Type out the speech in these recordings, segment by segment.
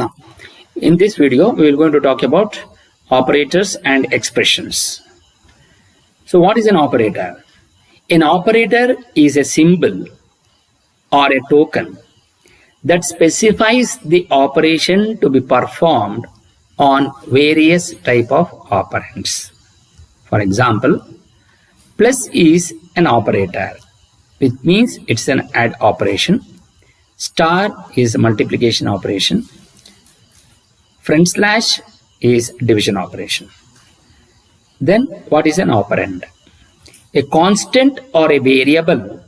Now, in this video, we are going to talk about operators and expressions. So, what is an operator? An operator is a symbol or a token that specifies the operation to be performed on various type of operands. For example, plus is an operator, which means it's an add operation. Star is a multiplication operation. Front slash is division operation. Then what is an operand? A constant or a variable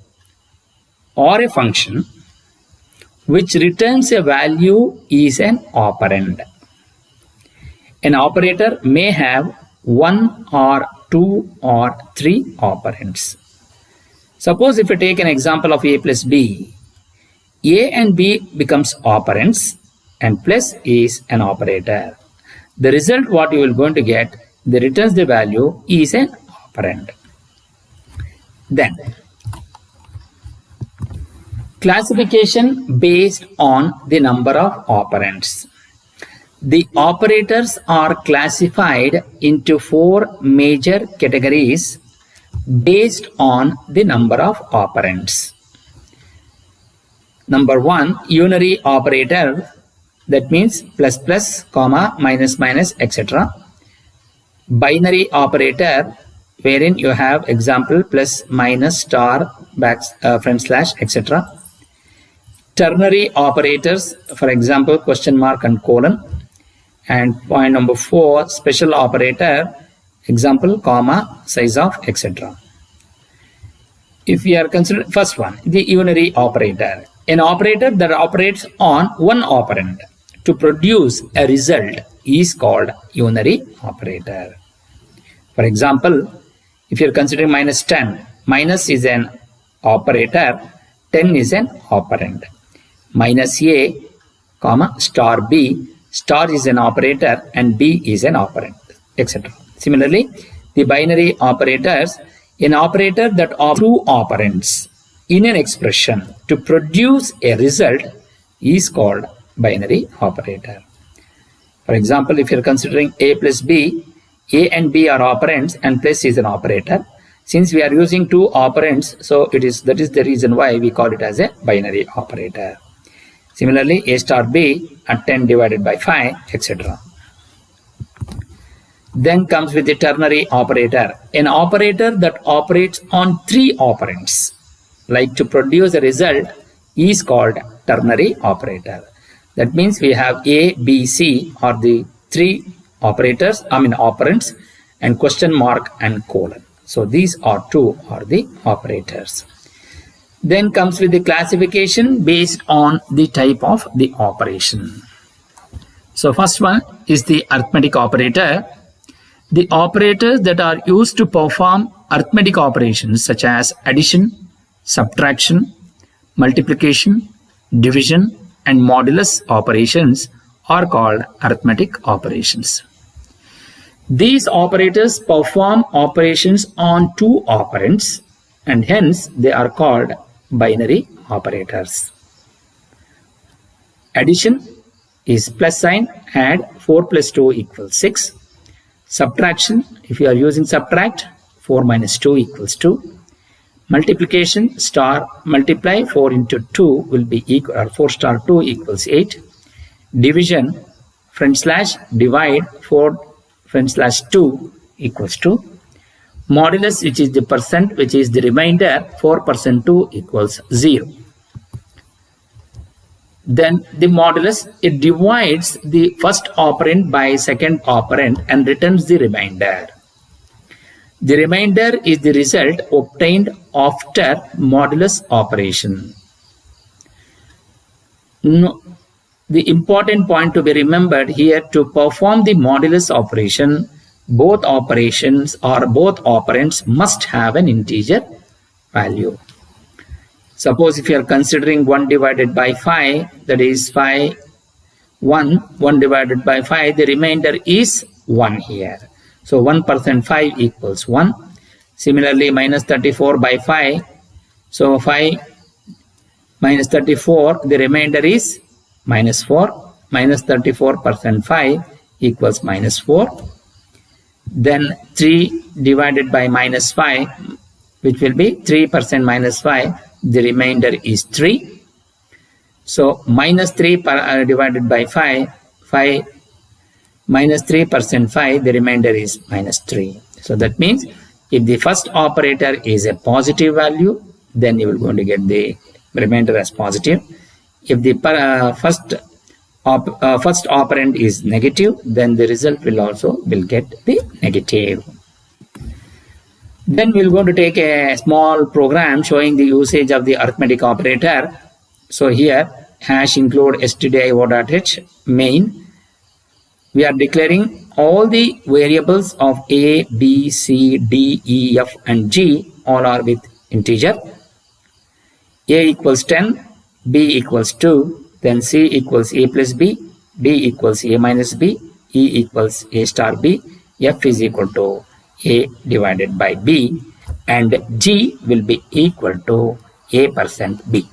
or a function which returns a value is an operand. An operator may have one or two or three operands. Suppose if you take an example of a plus b, a and b becomes operands and plus is an operator. The result what you will going to get, the returns the value is an operand. Then classification based on the number of operands. The operators are classified into four major categories based on the number of operands. Number one, unary operator, that means plus plus, comma, minus minus, etc. Binary operator, wherein you have example plus, minus, star, front slash, etc. Ternary operators, for example, question mark and colon. And point number 4, special operator, example, comma, size of, etc. If we are considering first one, the unary operator, an operator that operates on one operand to produce a result is called unary operator. For example, if you are considering minus 10, minus is an operator, 10 is an operand. Minus a, comma, star b, star is an operator and b is an operand, etc. Similarly, the binary operators, an operator that operates two operands in an expression to produce a result is called binary operator. For example, if you are considering a plus b, a and b are operands and plus is an operator. Since we are using two operands, so that is the reason why we call it as a binary operator. Similarly, a star b at 10 divided by 5, etc. Then comes with the ternary operator, an operator that operates on three operands, like to produce a result is called ternary operator. That means we have a, b, c are the three operators, operands, and question mark and colon. So these are two are the operators. Then comes with the classification based on the type of the operation. So first one is the arithmetic operator. The operators that are used to perform arithmetic operations such as addition, subtraction, multiplication, division, and modulus operations are called arithmetic operations. These operators perform operations on two operands and hence they are called binary operators. Addition is plus sign, add 4 plus 2 equals 6. Subtraction, if you are using subtract, 4 minus 2 equals 2. Multiplication, star, multiply 4 into 2 will be equal, or 4 star 2 equals 8. Division, front slash, divide 4 front slash 2 equals 2. Modulus, which is the percent, which is the remainder, 4% 2 equals 0. Then the modulus, it divides the first operand by second operand and returns the remainder. The remainder is the result obtained after modulus operation. No, the important point to be remembered here, to perform the modulus operation, both operations or both operands must have an integer value. Suppose if you are considering 1 divided by 5, that is 1 divided by 5, the remainder is 1 here. So 1% 5 equals 1. Similarly, minus 34 by 5. So 5 minus 34, the remainder is minus 4. minus 34% 5 equals minus 4. Then 3 divided by minus 5, which will be 3% minus 5, the remainder is 3. So minus 3 divided by 5 minus 3% 5, the remainder is minus 3. So that means if the first operator is a positive value, then you will going to get the remainder as positive. If the first operand is negative, then the result will get the negative. Then we're going to take a small program showing the usage of the arithmetic operator. So here hash include stdio.h main. We are declaring all the variables of a, b, c, d, e, f and g all are with integer. A equals 10, b equals 2, then c equals a plus b, d equals a minus b, e equals a star b, f is equal to a divided by b, and g will be equal to a% b.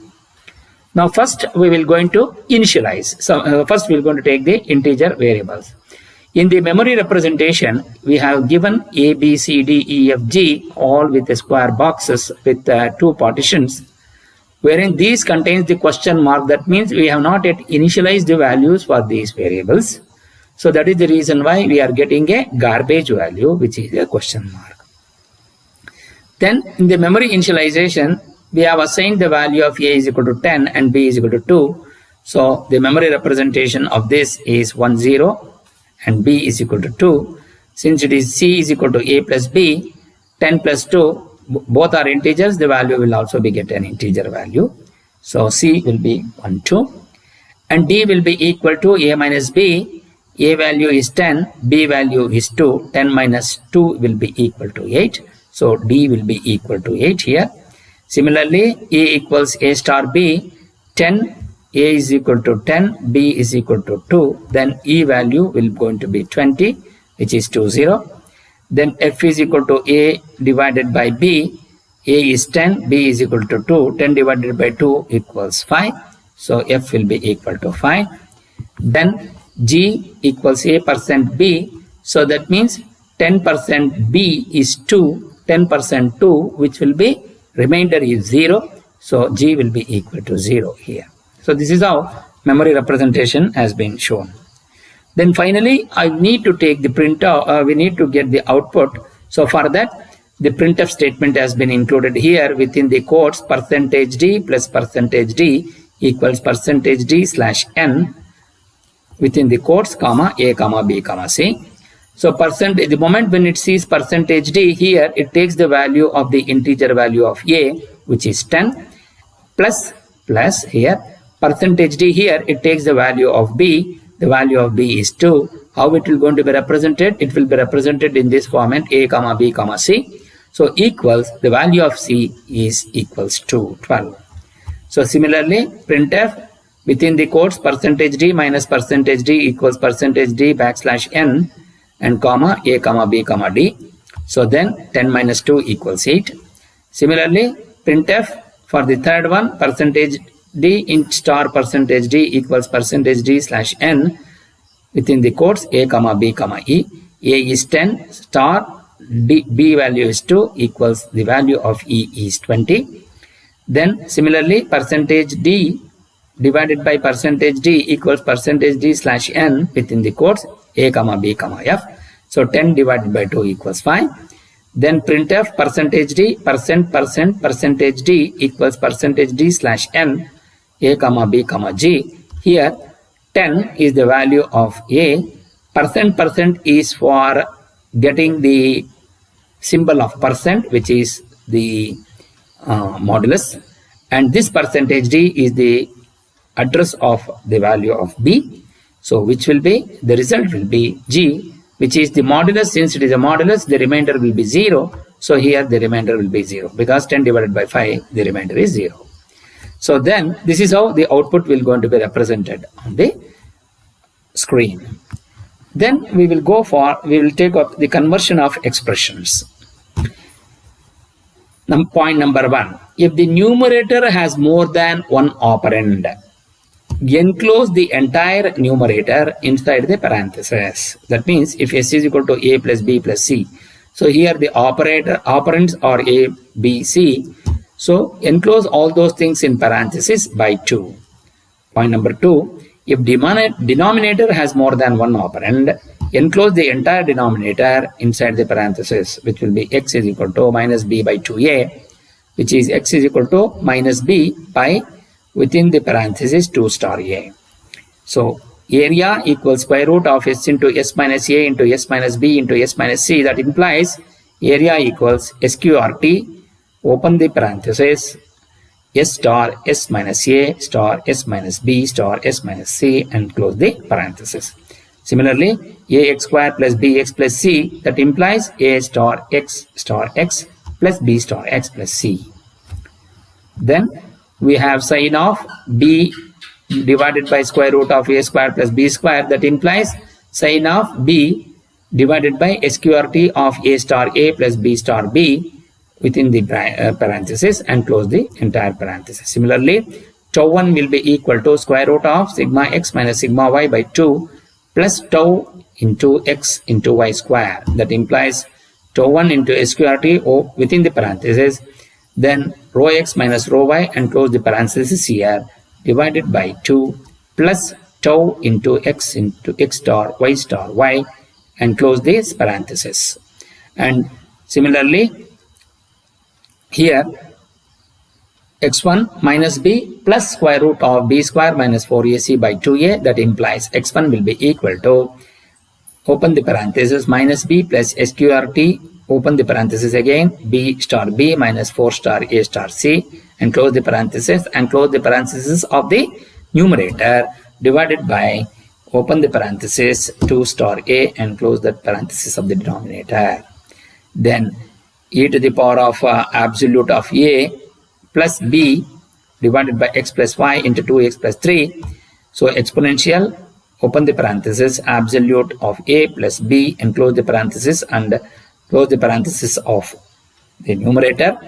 Now first we will going to initialize. So first we are going to take the integer variables. In the memory representation, we have given a, b, c, d, e, f, g all with the square boxes with 2 partitions, wherein these contains the question mark. That means we have not yet initialized the values for these variables. So that is the reason why we are getting a garbage value, which is a question mark. Then in the memory initialization, we have assigned the value of a is equal to 10 and b is equal to 2. So the memory representation of this is 1, 0 and b is equal to 2. Since it is c is equal to a plus b, 10 plus 2, both are integers, the value will also be get an integer value. So c will be 1, 2. And d will be equal to a minus b. A value is 10, b value is 2. 10 minus 2 will be equal to 8. So d will be equal to 8 here. Similarly, a equals a star b. 10, a is equal to 10, b is equal to 2. Then e value will going to be 20, which is 20. Then f is equal to a divided by b. A is 10, b is equal to 2. 10 divided by 2 equals 5. So f will be equal to 5. Then g equals a% b. So that means 10% b is 2, 10% 2, which will be remainder is 0. So g will be equal to 0 here. So this is how memory representation has been shown. Then finally, I need to take the printer, we need to get the output. So for that, the printf statement has been included here within the quotes %d plus %d equals %d slash n within the quotes comma a comma b comma c. So the moment when it sees %d here, it takes the value of the integer value of a, which is 10, plus here %d here, it takes the value of b. The value of b is 2. How it will going to be represented? It will be represented in this format a comma b comma c. So equals the value of c is equals to 12. So similarly, printf within the quotes %d minus %d equals %d backslash n and comma a comma b comma d. So then 10 minus 2 equals 8. Similarly, printf for the third one %d int star %d equals %d slash n within the quotes a comma b comma e. A is 10 star b value is 2 equals the value of e is 20. Then similarly, %d divided by %d equals %d slash n within the quotes a comma b comma f. So 10 divided by 2 equals 5. Then printf %d %d equals %d slash n a comma b comma g. Here 10 is the value of a. % is for getting the symbol of %, which is the modulus, and this %d is the address of the value of b. So which will be, the result will be g, which is the modulus. Since it is a modulus, the remainder will be 0. So here the remainder will be 0 because 10 divided by 5, the remainder is 0. So then this is how the output will going to be represented on the screen. Then we will take up the conversion of expressions. Point number 1. If the numerator has more than one operand, enclose the entire numerator inside the parenthesis. That means if S is equal to A plus B plus C, so here the operands are A, B, C. So enclose all those things in parenthesis by 2. Point number 2, if denominator has more than one operand, enclose the entire denominator inside the parenthesis, which will be x is equal to minus b by 2a, which is x is equal to minus b by within the parenthesis 2 star a. So area equals square root of s into s minus a into s minus b into s minus c. That implies area equals sqrt, open the parenthesis, s star s minus a star s minus b star s minus c, and close the parenthesis. Similarly, ax square plus bx plus c, that implies a star x plus b star x plus c. Then we have sine of b divided by square root of a square plus b square, that implies sine of b divided by sqrt of a star a plus b star b within the parenthesis, and close the entire parenthesis. Similarly, tau 1 will be equal to square root of sigma x minus sigma y by 2 plus tau into x into y square. That implies tau 1 into sqrt within the parenthesis, then rho x minus rho y, and close the parenthesis here, divided by 2 plus tau into x star y, and close this parenthesis. And similarly, here x1 minus b plus square root of b square minus 4ac by 2a, that implies x1 will be equal to, open the parenthesis, minus b plus sqrt, open the parenthesis again, b star b minus 4 star a star c, and close the parenthesis, and close the parenthesis of the numerator, divided by, open the parenthesis, 2 star a, and close the parenthesis of the denominator. Then e to the power of absolute of a plus b divided by x plus y into 2x plus 3. So exponential, open the parenthesis, absolute of a plus b, and close the parenthesis, and close the parenthesis of the numerator,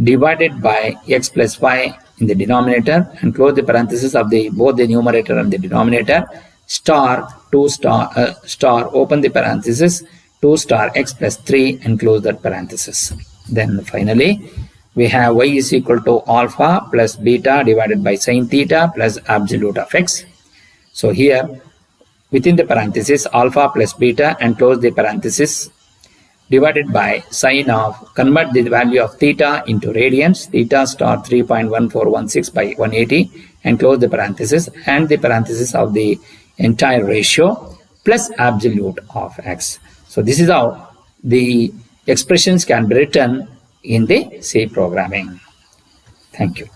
divided by x plus y in the denominator, and close the parenthesis of both the numerator and the denominator, star 2 star, open the parenthesis, 2 star x plus 3, and close that parenthesis. Then finally, we have y is equal to alpha plus beta divided by sine theta plus absolute of x. So here, within the parenthesis, alpha plus beta, and close the parenthesis, divided by sine of, convert the value of theta into radians, theta star 3.1416 by 180, and close the parenthesis, and the parenthesis of the entire ratio plus absolute of x. So this is how the expressions can be written in the C programming. Thank you.